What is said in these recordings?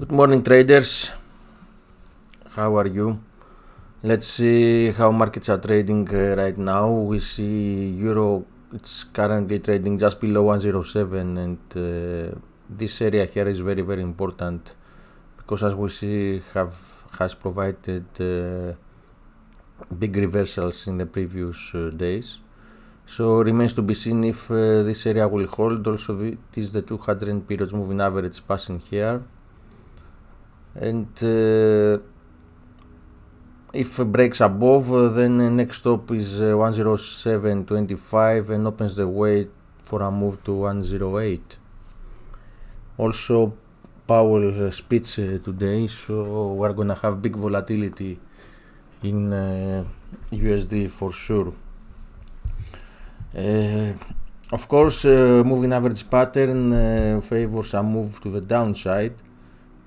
Good morning, traders. How are you? Let's see how markets are trading right now. We see Euro, it's currently trading just below 107, and this area here is very, very important because, as we see, has provided big reversals in the previous days. So remains to be seen if this area will hold. Also, it is the 200 periods moving average passing here. And if it breaks above, then next stop is 107.25 and opens the way for a move to 108. Also, Powell speech today, so we're gonna have big volatility in USD for sure. Of course, moving average pattern favors a move to the downside,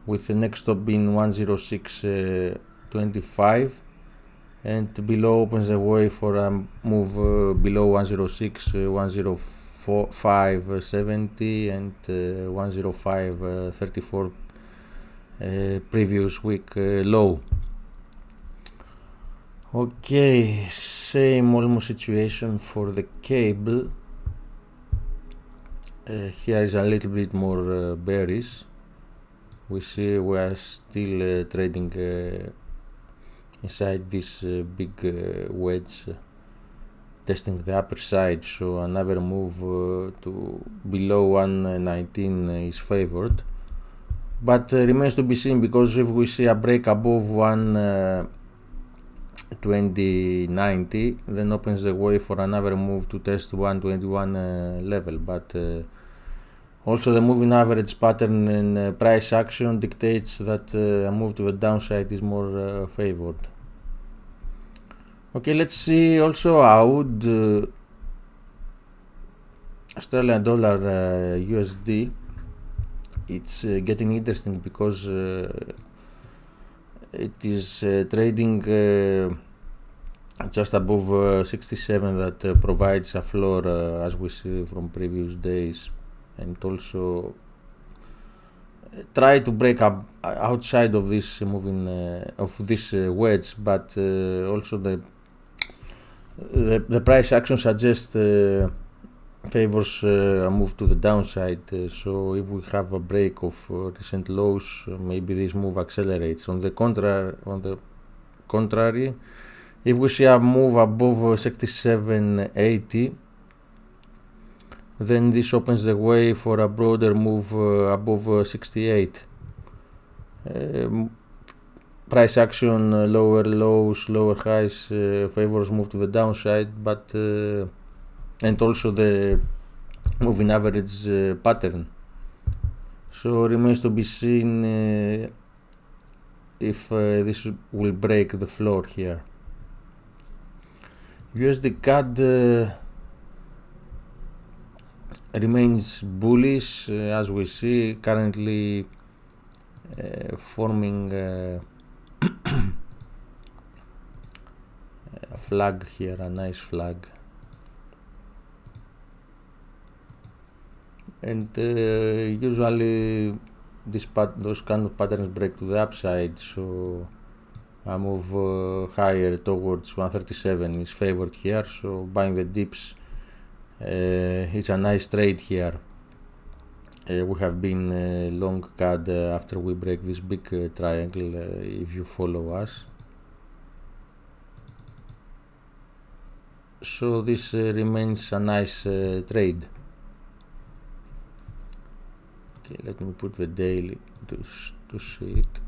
with the next stop being 106.25 and below opens the way for a move below 106, 105.70 and 105.34 previous week low. Okay, same almost situation for the cable. Here is a little bit more bearish. We see we are still trading inside this big wedge, testing the upper side, so another move to below 119 is favored, but remains to be seen, because if we see a break above 120.90, then opens the way for another move to test 121 level, but also the moving average pattern and price action dictates that a move to the downside is more favored. Okay, let's see also AUD, Australian dollar USD. It's getting interesting because it is trading just above 67, that provides a floor as we see from previous days, and also try to break up outside of this moving of this wedge, but also the price action suggests favors a move to the downside. So if we have a break of recent lows, maybe this move accelerates. On the contrary, if we see a move above 67.80, then this opens the way for a broader move above 68. Price action, lower lows, lower highs, favors move to the downside, but and also the moving average pattern. So remains to be seen if this will break the floor here. USD CAD remains bullish, as we see, currently forming a flag here, a nice flag, and usually those kind of patterns break to the upside, so a move higher towards 137 is favored here, so buying the dips. It's a nice trade here. We have been long CAD after we break this big triangle, if you follow us. So this remains a nice trade. Okay, let me put the daily to see it.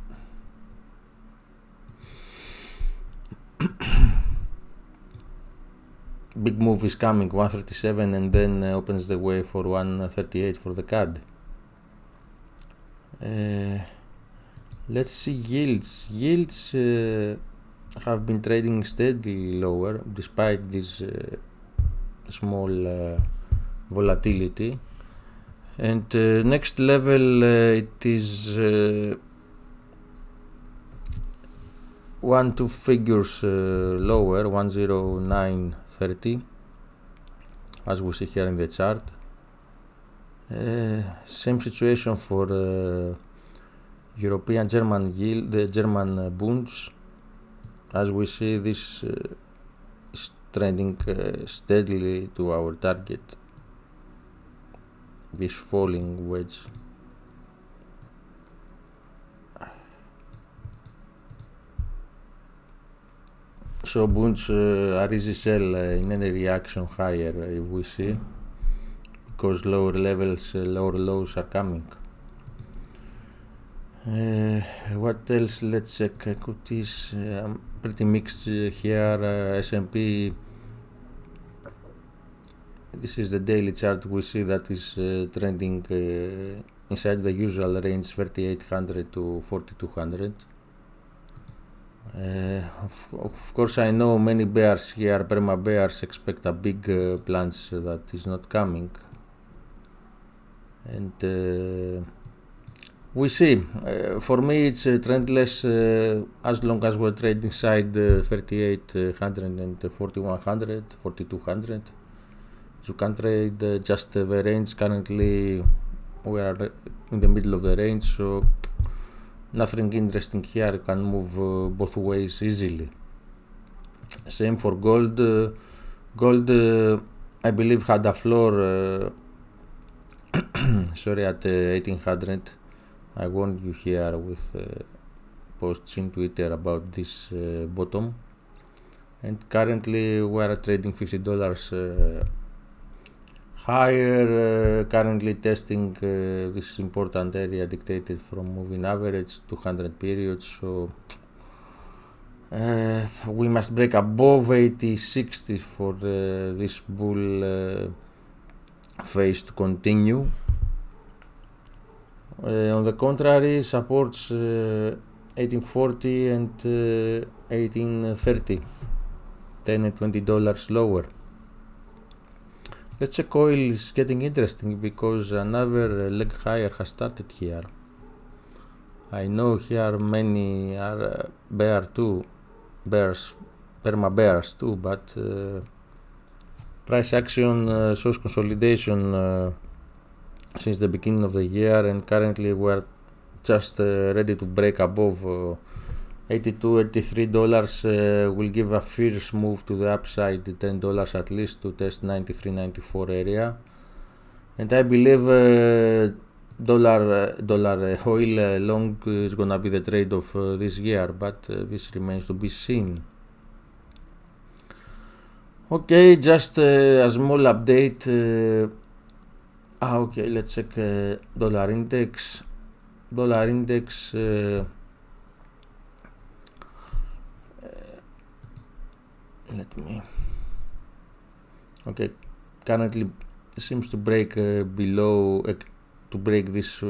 Big move is coming, 137, and then opens the way for 138 for the CAD. Let's see yields. Yields have been trading steadily lower despite this small volatility. And next level, it is 2 figures lower, 109.30, as we see here in the chart. Same situation for European German yield, the German bonds. As we see, this is trending steadily to our target, this falling wedge. So bonds are easy sell in any reaction higher if we see, because lower levels, lower lows are coming. What else? Let's check equities. Pretty mixed here. S&P. This is the daily chart. We see that is trending inside the usual range 3800 to 4200. Of course, I know many bears here, perma bears, expect a big plunge that is not coming, and we see. For me, it's trendless as long as we're trading inside 3800 and 4100, 4200. You can trade just the range. Currently, we are in the middle of the range, so nothing interesting here. You can move both ways easily. Same for gold. Gold, I believe, had a floor. Sorry, at 1800. I warned you here with posts in Twitter about this bottom, and currently we are trading $50 higher, currently testing this important area dictated from moving average 200 periods, so we must break above 80-60 for this bull phase to continue. On the contrary, supports 1840 and 1830, $10 and $20 lower. Let's check oil. Is getting interesting because another leg higher has started here. I know here many are perma bears too, but price action shows consolidation since the beginning of the year, and currently we're just ready to break above $82-83. Will give a fierce move to the upside, $10 at least, to test 93-94 area, and I believe dollar oil long is gonna be the trade of this year, but this remains to be seen. Okay, just a small update. Okay, let's check dollar index. Dollar index let me. Okay, currently seems to break below to break this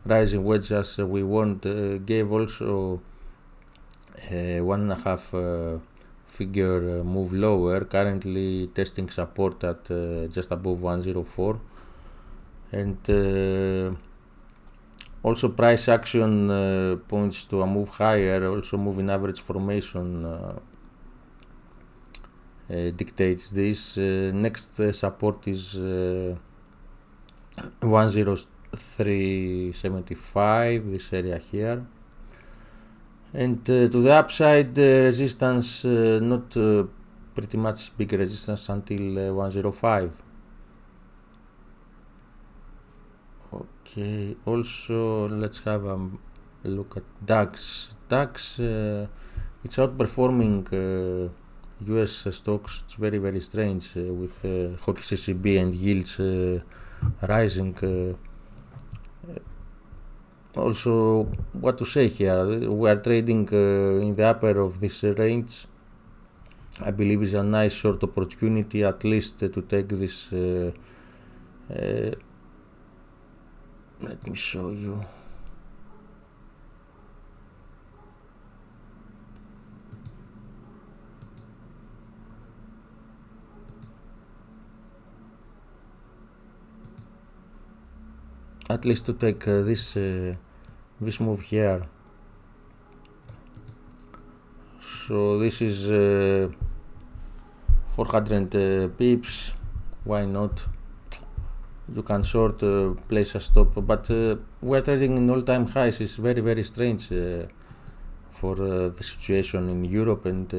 rising wedge as we want. Gave also 1.5 figure move lower. Currently testing support at just above 104. And also price action points to a move higher. Also moving average formation dictates this. Next support is 103.75, this area here, and to the upside resistance, not pretty much big resistance until 105. Okay, also let's have a look at DAX. DAX, it's outperforming US stocks. It's very, very strange with hockey CCB and yields rising. Also, what to say here? We are trading in the upper of this range. I believe is a nice short opportunity, at least to take this. Let me show you. At least to take this move here. So this is 400 pips. Why not? you can short, place a stop, but we're trading in all-time highs. It's very, very strange for the situation in Europe and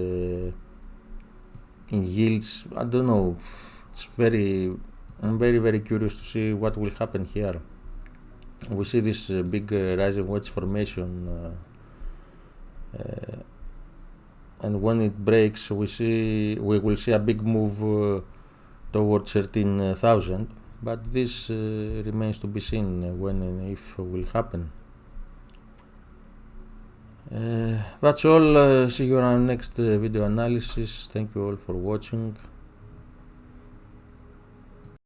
in yields. I don't know. I'm very, very curious to see what will happen here. We see this big rising wedge formation, and when it breaks, we will see a big move towards 13,000. But this remains to be seen when and if it will happen. That's all. See you on our next video analysis. Thank you all for watching.